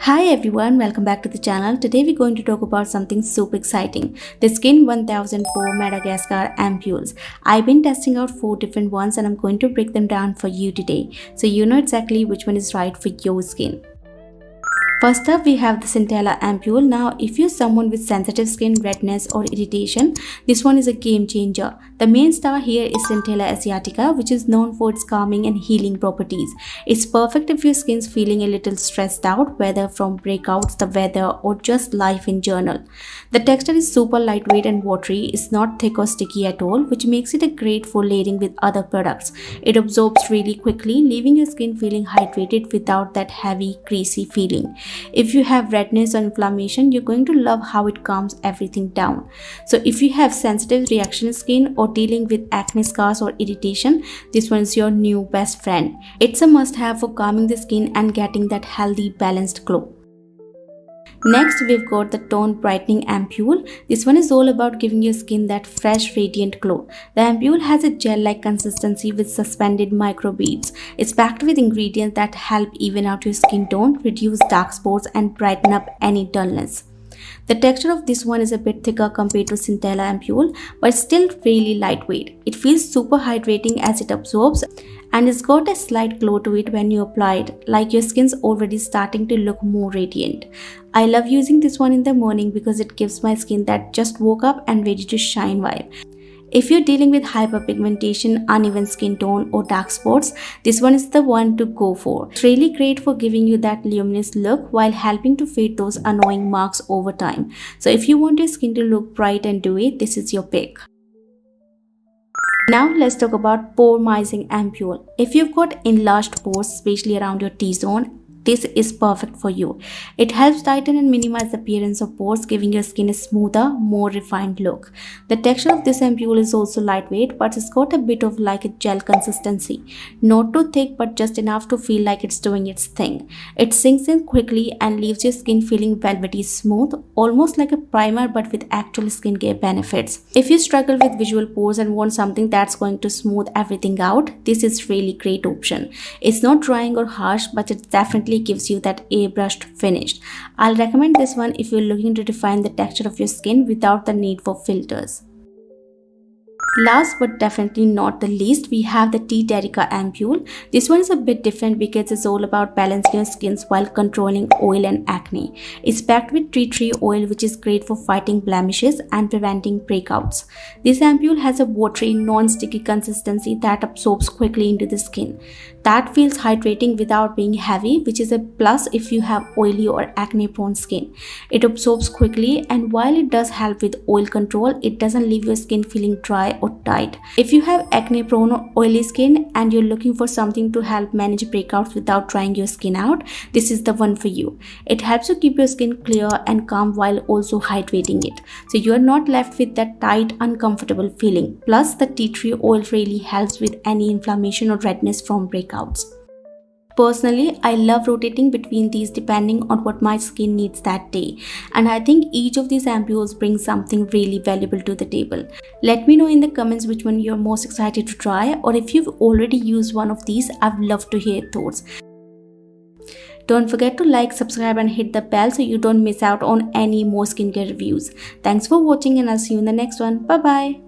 Hi everyone, welcome back to the channel. Today we're going to talk about something super exciting, the Skin1004 Madagascar Ampoules. I've been testing out 4 different ones and I'm going to break them down for you today, so you know exactly which one is right for your skin. First up, we have the Centella Ampoule. Now, if you're someone with sensitive skin, redness or irritation, this one is a game changer. The main star here is Centella Asiatica, which is known for its calming and healing properties. It's perfect if your skin's feeling a little stressed out, whether from breakouts, the weather or just life in general. The texture is super lightweight and watery. It's not thick or sticky at all, which makes it a great for layering with other products. It absorbs really quickly, leaving your skin feeling hydrated without that heavy, greasy feeling. If you have redness or inflammation, you're going to love how it calms everything down. So if you have sensitive reaction skin or dealing with acne scars or irritation, this one is your new best friend. It's a must-have for calming the skin and getting that healthy, balanced glow. Next, we've got the Tone-Brightening Ampoule. This one is all about giving your skin that fresh, radiant glow. The ampoule has a gel-like consistency with suspended microbeads. It's packed with ingredients that help even out your skin tone, reduce dark spots, and brighten up any dullness. The texture of this one is a bit thicker compared to Centella Ampoule, but still really lightweight. It feels super hydrating as it absorbs, and it's got a slight glow to it when you apply it, like your skin's already starting to look more radiant. I love using this one in the morning because it gives my skin that just woke up and ready to shine vibe. If you're dealing with hyperpigmentation, uneven skin tone or dark spots, this one is the one to go for. It's really great for giving you that luminous look while helping to fade those annoying marks over time. So if you want your skin to look bright and dewy, this is your pick. Now let's talk about Poremizing Ampoule. If you've got enlarged pores, especially around your T-zone, this is perfect for you. It helps tighten and minimize the appearance of pores, giving your skin a smoother, more refined look. The texture of this ampoule is also lightweight, but it's got a bit of like a gel consistency. Not too thick, but just enough to feel like it's doing its thing. It sinks in quickly and leaves your skin feeling velvety smooth, almost like a primer but with actual skincare benefits. If you struggle with visual pores and want something that's going to smooth everything out, this is really great option. It's not drying or harsh, but it definitely gives you that airbrushed finish. I'll recommend this one if you're looking to define the texture of your skin without the need for filters. Last but definitely not the least, we have the Tea-trica Ampoule. This one is a bit different because it's all about balancing your skins while controlling oil and acne. It's packed with tea tree oil, which is great for fighting blemishes and preventing breakouts. This ampoule has a watery, non-sticky consistency that absorbs quickly into the skin. That feels hydrating without being heavy, which is a plus if you have oily or acne-prone skin. It absorbs quickly, and while it does help with oil control, it doesn't leave your skin feeling dry or tight. If you have acne-prone or oily skin and you're looking for something to help manage breakouts without drying your skin out, this is the one for you. It helps you keep your skin clear and calm while also hydrating it, so you're not left with that tight, uncomfortable feeling. Plus, the tea tree oil really helps with any inflammation or redness from breakouts. Personally, I love rotating between these depending on what my skin needs that day, and I think each of these ampoules brings something really valuable to the table. Let me know in the comments which one you're most excited to try, or if you've already used one of these, I'd love to hear your thoughts. Don't forget to like, subscribe and hit the bell so you don't miss out on any more skincare reviews. Thanks for watching and I'll see you in the next one. Bye bye.